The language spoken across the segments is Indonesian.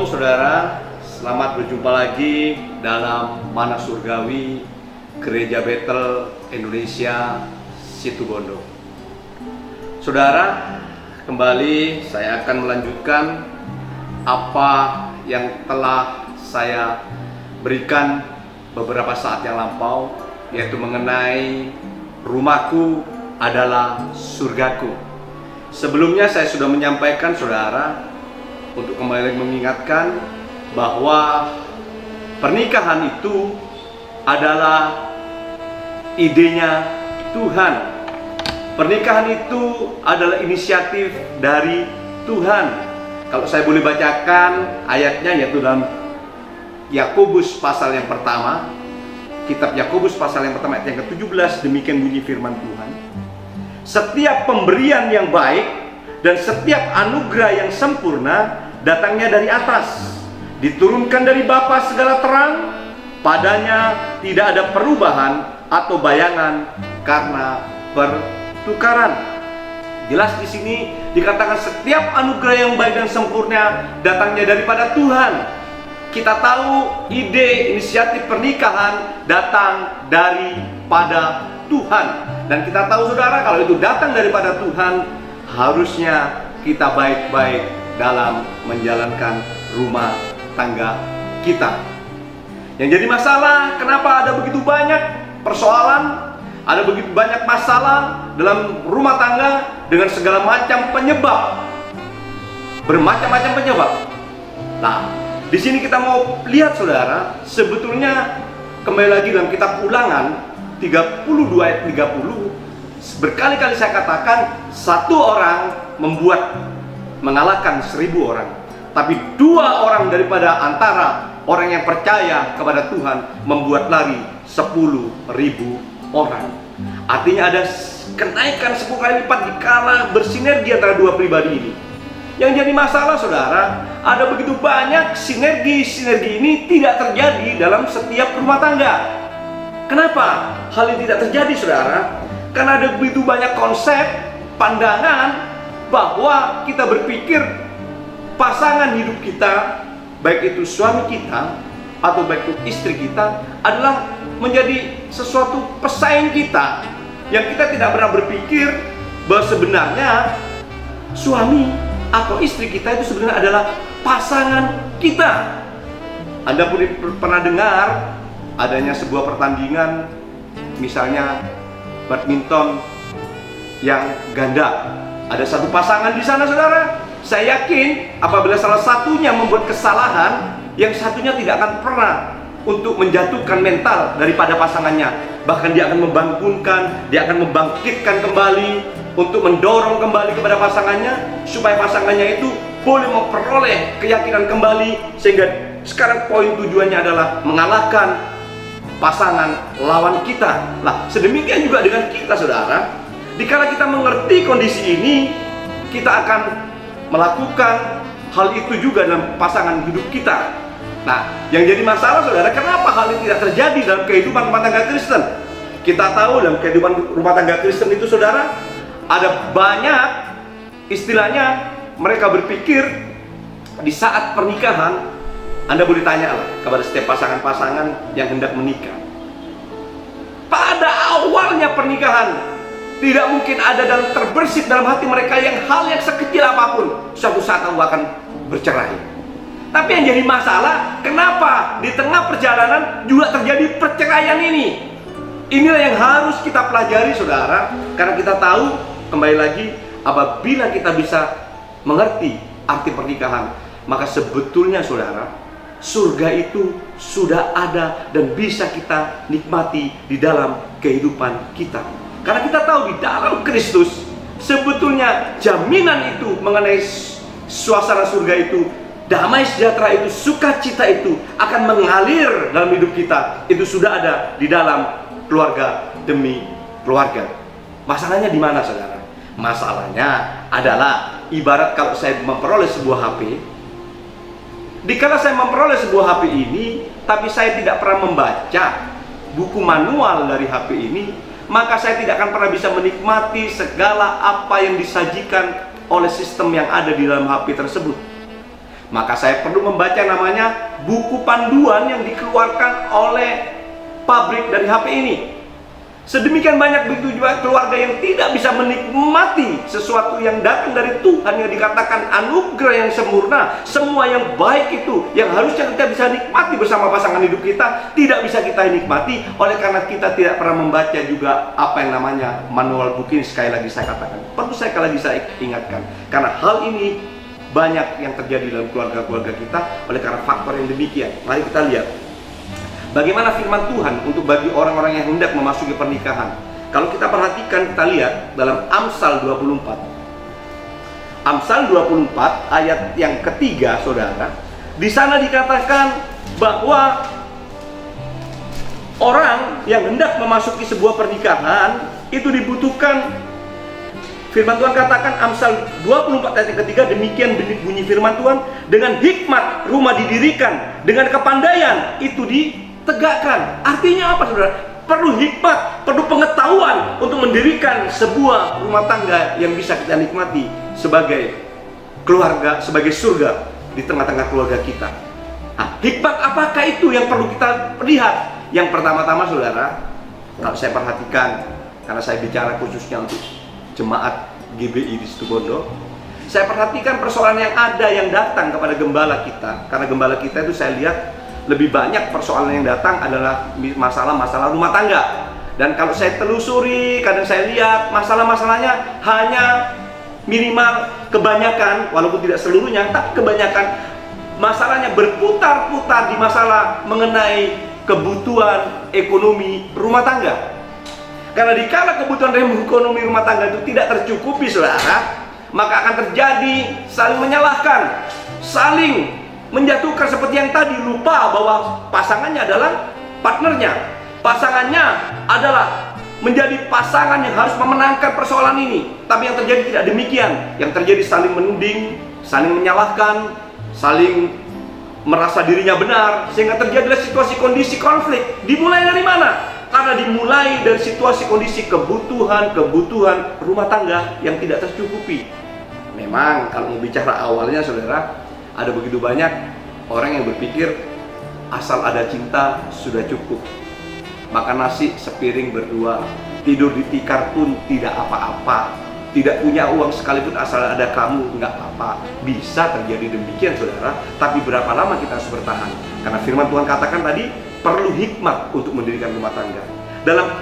Shalom saudara, selamat berjumpa lagi dalam Mana Surgawi Gereja Betel Indonesia Situbondo. Saudara, kembali saya akan melanjutkan apa yang telah saya berikan beberapa saat yang lampau, yaitu mengenai rumahku adalah surgaku. Sebelumnya saya sudah menyampaikan saudara, untuk kembali mengingatkan bahwa pernikahan itu adalah idenya Tuhan. Pernikahan itu adalah inisiatif dari Tuhan. Kalau saya boleh bacakan ayatnya, yaitu dalam Yakobus pasal yang pertama, kitab Yakobus pasal yang pertama ayat yang ke-17, demikian bunyi firman Tuhan. Setiap pemberian yang baik dan setiap anugerah yang sempurna datangnya dari atas, diturunkan dari Bapa segala terang, padanya tidak ada perubahan atau bayangan karena pertukaran. Jelas di sini dikatakan setiap anugerah yang baik dan sempurna datangnya daripada Tuhan. Kita tahu ide inisiatif pernikahan datang daripada Tuhan, dan kita tahu saudara, kalau itu datang daripada Tuhan, harusnya kita baik-baik dalam menjalankan rumah tangga kita. Yang jadi masalah, kenapa ada begitu banyak persoalan, ada begitu banyak masalah dalam rumah tangga dengan segala macam penyebab, bermacam-macam penyebab. Nah, di sini kita mau lihat saudara, sebetulnya kembali lagi dalam kitab Ulangan 32 ayat 30, berkali-kali saya katakan, satu orang mengalahkan 1000 orang, tapi 2 orang daripada antara orang yang percaya kepada Tuhan membuat lari 10.000 orang. Artinya ada kenaikan 10 kali lipat dikala bersinergi antara dua pribadi ini. Yang jadi masalah saudara, ada begitu banyak sinergi ini tidak terjadi dalam setiap rumah tangga. Kenapa hal ini tidak terjadi saudara? Karena ada begitu banyak konsep, pandangan, bahwa kita berpikir pasangan hidup kita, baik itu suami kita atau baik itu istri kita, adalah menjadi sesuatu pesaing kita, yang kita tidak pernah berpikir bahwa sebenarnya suami atau istri kita itu sebenarnya adalah pasangan kita. Anda pun pernah dengar adanya sebuah pertandingan, misalnya badminton yang ganda. Ada satu pasangan di sana saudara. Saya yakin apabila salah satunya membuat kesalahan, yang satunya tidak akan pernah untuk menjatuhkan mental daripada pasangannya. Bahkan dia akan membangunkan, dia akan membangkitkan kembali, untuk mendorong kembali kepada pasangannya, supaya pasangannya itu boleh memperoleh keyakinan kembali. Sehingga sekarang poin tujuannya adalah mengalahkan pasangan lawan kita. Nah, sedemikian juga dengan kita saudara. Dikala kita mengerti kondisi ini, kita akan melakukan hal itu juga dalam pasangan hidup kita. Nah, yang jadi masalah saudara, kenapa hal ini tidak terjadi dalam kehidupan rumah tangga Kristen? Kita tahu dalam kehidupan rumah tangga Kristen itu saudara, ada banyak istilahnya mereka berpikir di saat pernikahan. Anda boleh tanyalah kepada setiap pasangan-pasangan yang hendak menikah. Pada awalnya pernikahan, tidak mungkin ada dan terbersit dalam hati mereka yang hal yang sekecil apapun, suatu saat aku akan bercerai. Tapi yang jadi masalah, kenapa di tengah perjalanan juga terjadi perceraian ini? Inilah yang harus kita pelajari saudara. Karena kita tahu, kembali lagi, apabila kita bisa mengerti arti pernikahan, maka sebetulnya saudara, surga itu sudah ada dan bisa kita nikmati di dalam kehidupan kita. Karena kita tahu di dalam Kristus, sebetulnya jaminan itu mengenai suasana surga itu, damai sejahtera itu, sukacita itu akan mengalir dalam hidup kita. Itu sudah ada di dalam keluarga demi keluarga. Masalahnya di mana saudara? Masalahnya adalah ibarat kalau saya memperoleh sebuah HP. Dikala saya memperoleh sebuah HP ini, tapi saya tidak pernah membaca buku manual dari HP ini, maka saya tidak akan pernah bisa menikmati segala apa yang disajikan oleh sistem yang ada di dalam HP tersebut. Maka saya perlu membaca namanya buku panduan yang dikeluarkan oleh pabrik dari HP ini. Sedemikian banyak begitu juga keluarga yang tidak bisa menikmati sesuatu yang datang dari Tuhan, yang dikatakan anugerah yang sempurna. Semua yang baik itu, yang harusnya kita bisa nikmati bersama pasangan hidup kita, tidak bisa kita nikmati oleh karena kita tidak pernah membaca juga apa yang namanya manual book ini. Sekali lagi saya katakan, perlu sekali lagi saya ingatkan, karena hal ini banyak yang terjadi dalam keluarga-keluarga kita oleh karena faktor yang demikian. Mari kita lihat bagaimana firman Tuhan untuk bagi orang-orang yang hendak memasuki pernikahan. Kalau kita perhatikan, kita lihat dalam Amsal 24. Amsal 24 ayat yang ketiga, saudara. Di sana dikatakan bahwa orang yang hendak memasuki sebuah pernikahan itu dibutuhkan. Firman Tuhan katakan, Amsal 24 ayat yang ketiga, demikian bunyi firman Tuhan, dengan hikmat rumah didirikan, dengan kepandaian itu ditegakkan. Artinya apa, saudara? Perlu hikmat, perlu pengetahuan untuk mendirikan sebuah rumah tangga yang bisa kita nikmati sebagai keluarga, sebagai surga di tengah-tengah keluarga kita. Nah, hikmat apakah itu yang perlu kita lihat? Yang pertama-tama, saudara, kalau saya perhatikan, karena saya bicara khususnya untuk jemaat GBI di Situbondo, saya perhatikan persoalan yang ada yang datang kepada gembala kita. Karena gembala kita itu saya lihat lebih banyak persoalan yang datang adalah masalah-masalah rumah tangga. Dan kalau saya telusuri, kadang saya lihat masalah-masalahnya hanya minimal kebanyakan, walaupun tidak seluruhnya, tapi kebanyakan masalahnya berputar-putar di masalah mengenai kebutuhan ekonomi rumah tangga. Karena dikala kebutuhan ekonomi rumah tangga itu tidak tercukupi, saudara, maka akan terjadi saling menyalahkan, saling menjatuhkan, seperti yang tadi, lupa bahwa pasangannya adalah partnernya, pasangannya adalah menjadi pasangan yang harus memenangkan persoalan ini. Tapi yang terjadi tidak demikian. Yang terjadi saling menuding, saling menyalahkan, saling merasa dirinya benar, sehingga terjadilah situasi kondisi konflik. Dimulai dari mana? Karena dimulai dari situasi kondisi kebutuhan rumah tangga yang tidak tercukupi. Memang kalau mau bicara awalnya, saudara, ada begitu banyak orang yang berpikir asal ada cinta sudah cukup. Makan nasi sepiring berdua, tidur di tikar pun tidak apa-apa. Tidak punya uang sekalipun asal ada kamu, nggak apa-apa. Bisa terjadi demikian, saudara. Tapi berapa lama kita harus bertahan? Karena firman Tuhan katakan tadi, perlu hikmat untuk mendirikan rumah tangga. Dalam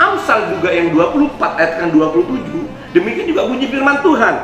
Amsal juga yang 24 ayat yang 27, demikian juga bunyi firman Tuhan.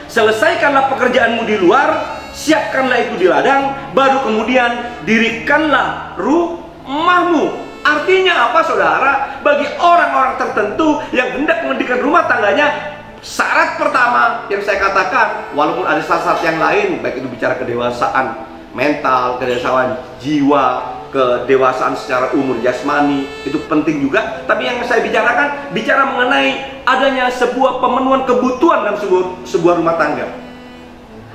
Selesaikanlah pekerjaanmu di luar, siapkanlah itu di ladang, baru kemudian dirikanlah rumahmu. Artinya apa, saudara? Bagi orang-orang tertentu yang hendak mendirikan rumah tangganya, syarat pertama yang saya katakan, walaupun ada syarat yang lain, baik itu bicara kedewasaan mental, kedewasaan jiwa, kedewasaan secara umur jasmani, itu penting juga. Tapi yang saya bicarakan, bicara mengenai adanya sebuah pemenuhan kebutuhan dalam sebuah rumah tangga.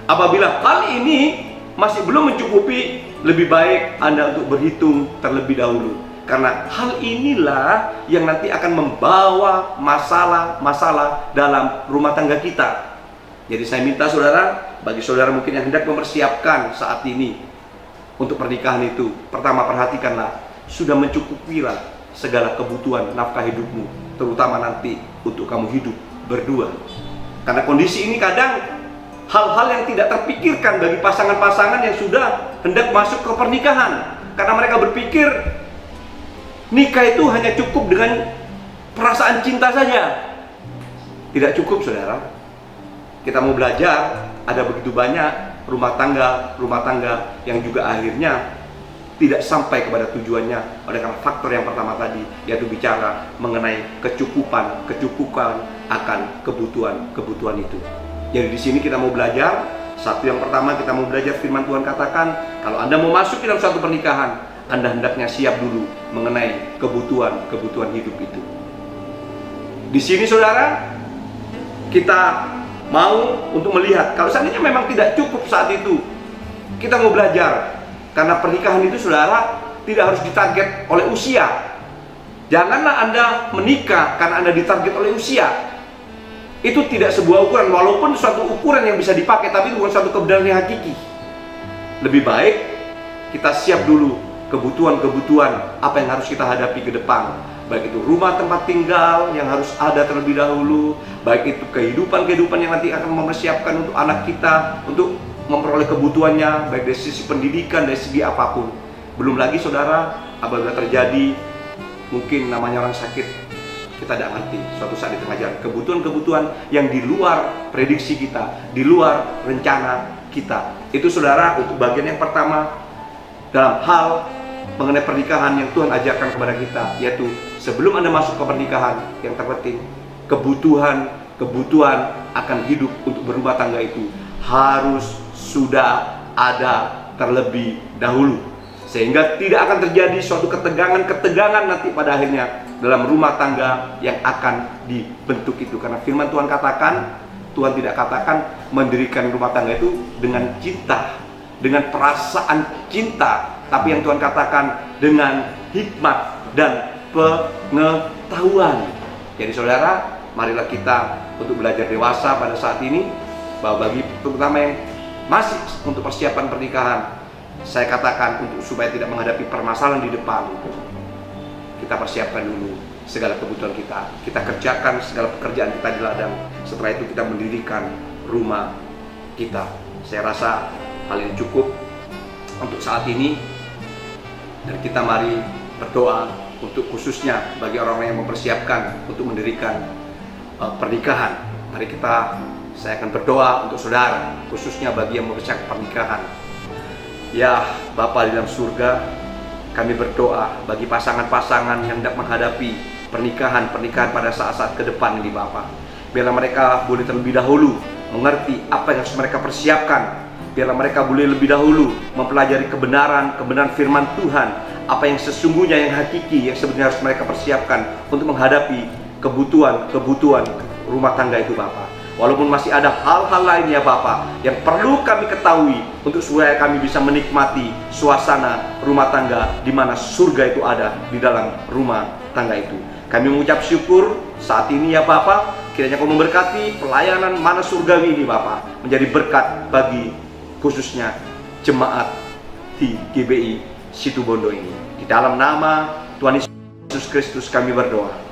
Apabila hal ini masih belum mencukupi, lebih baik Anda untuk berhitung terlebih dahulu. Karena hal inilah yang nanti akan membawa masalah-masalah dalam rumah tangga kita. Jadi saya minta saudara, bagi saudara mungkin yang hendak mempersiapkan saat ini untuk pernikahan itu, pertama perhatikanlah, sudah mencukupilah segala kebutuhan nafkah hidupmu, terutama nanti untuk kamu hidup berdua. Karena kondisi ini kadang hal-hal yang tidak terpikirkan bagi pasangan-pasangan yang sudah hendak masuk ke pernikahan. Karena mereka berpikir nikah itu hanya cukup dengan perasaan cinta saja. Tidak cukup, saudara. Kita mau belajar, ada begitu banyak rumah tangga yang juga akhirnya tidak sampai kepada tujuannya oleh karena faktor yang pertama tadi, yaitu bicara mengenai kecukupan akan kebutuhan itu. Jadi di sini kita mau belajar, satu yang pertama kita mau belajar firman Tuhan katakan, kalau Anda mau masuk dalam suatu pernikahan, Anda hendaknya siap dulu mengenai kebutuhan hidup itu. Di sini saudara, kita mau untuk melihat, kalau seandainya memang tidak cukup saat itu, kita mau belajar. Karena pernikahan itu saudara tidak harus ditarget oleh usia. Janganlah Anda menikah karena Anda ditarget oleh usia. Itu tidak sebuah ukuran, walaupun suatu ukuran yang bisa dipakai, tapi bukan suatu kebenaran yang hakiki. Lebih baik kita siap dulu kebutuhan-kebutuhan apa yang harus kita hadapi ke depan. Baik itu rumah tempat tinggal yang harus ada terlebih dahulu, baik itu kehidupan yang nanti akan mempersiapkan untuk anak kita, untuk memperoleh kebutuhannya, baik dari sisi pendidikan, dari segi apapun. Belum lagi saudara, apabila terjadi mungkin namanya orang sakit, kita tidak ngerti suatu saat di tengah jalan, kebutuhan-kebutuhan yang di luar prediksi kita, di luar rencana kita. Itu saudara untuk bagian yang pertama dalam hal mengenai pernikahan yang Tuhan ajarkan kepada kita, yaitu sebelum Anda masuk ke pernikahan, yang terpenting kebutuhan akan hidup untuk berumah tangga itu harus sudah ada terlebih dahulu, sehingga tidak akan terjadi suatu ketegangan nanti pada akhirnya dalam rumah tangga yang akan dibentuk itu. Karena firman Tuhan katakan, Tuhan tidak katakan mendirikan rumah tangga itu dengan cinta, dengan perasaan cinta, tapi yang Tuhan katakan dengan hikmat dan pengetahuan. Jadi saudara, marilah kita untuk belajar dewasa pada saat ini, bahwa bagi terutama yang masih untuk persiapan pernikahan, saya katakan untuk supaya tidak menghadapi permasalahan di depan, kita persiapkan dulu segala kebutuhan kita. Kita kerjakan segala pekerjaan kita di ladang. Setelah itu kita mendirikan rumah kita. Saya rasa hal ini cukup untuk saat ini. Dan kita mari berdoa untuk khususnya bagi orang-orang yang mempersiapkan untuk mendirikan pernikahan. Mari saya akan berdoa untuk saudara, khususnya bagi yang mempersiapkan pernikahan. Ya Bapa di dalam surga, kami berdoa bagi pasangan-pasangan yang hendak menghadapi pernikahan pada saat-saat ke depan ini Bapa. Biarlah mereka boleh terlebih dahulu mengerti apa yang harus mereka persiapkan. Biarlah mereka boleh lebih dahulu mempelajari kebenaran firman Tuhan, apa yang sesungguhnya, yang hakiki, yang sebenarnya harus mereka persiapkan untuk menghadapi kebutuhan rumah tangga itu Bapa. Walaupun masih ada hal-hal lain ya Bapa yang perlu kami ketahui untuk supaya kami bisa menikmati suasana rumah tangga di mana surga itu ada di dalam rumah tangga itu. Kami mengucap syukur saat ini ya Bapa, kiranya Kau memberkati pelayanan Mana Surgawi ini Bapa, menjadi berkat bagi khususnya jemaat di GBI Situbondo ini. Di dalam nama Tuhan Yesus Kristus kami berdoa.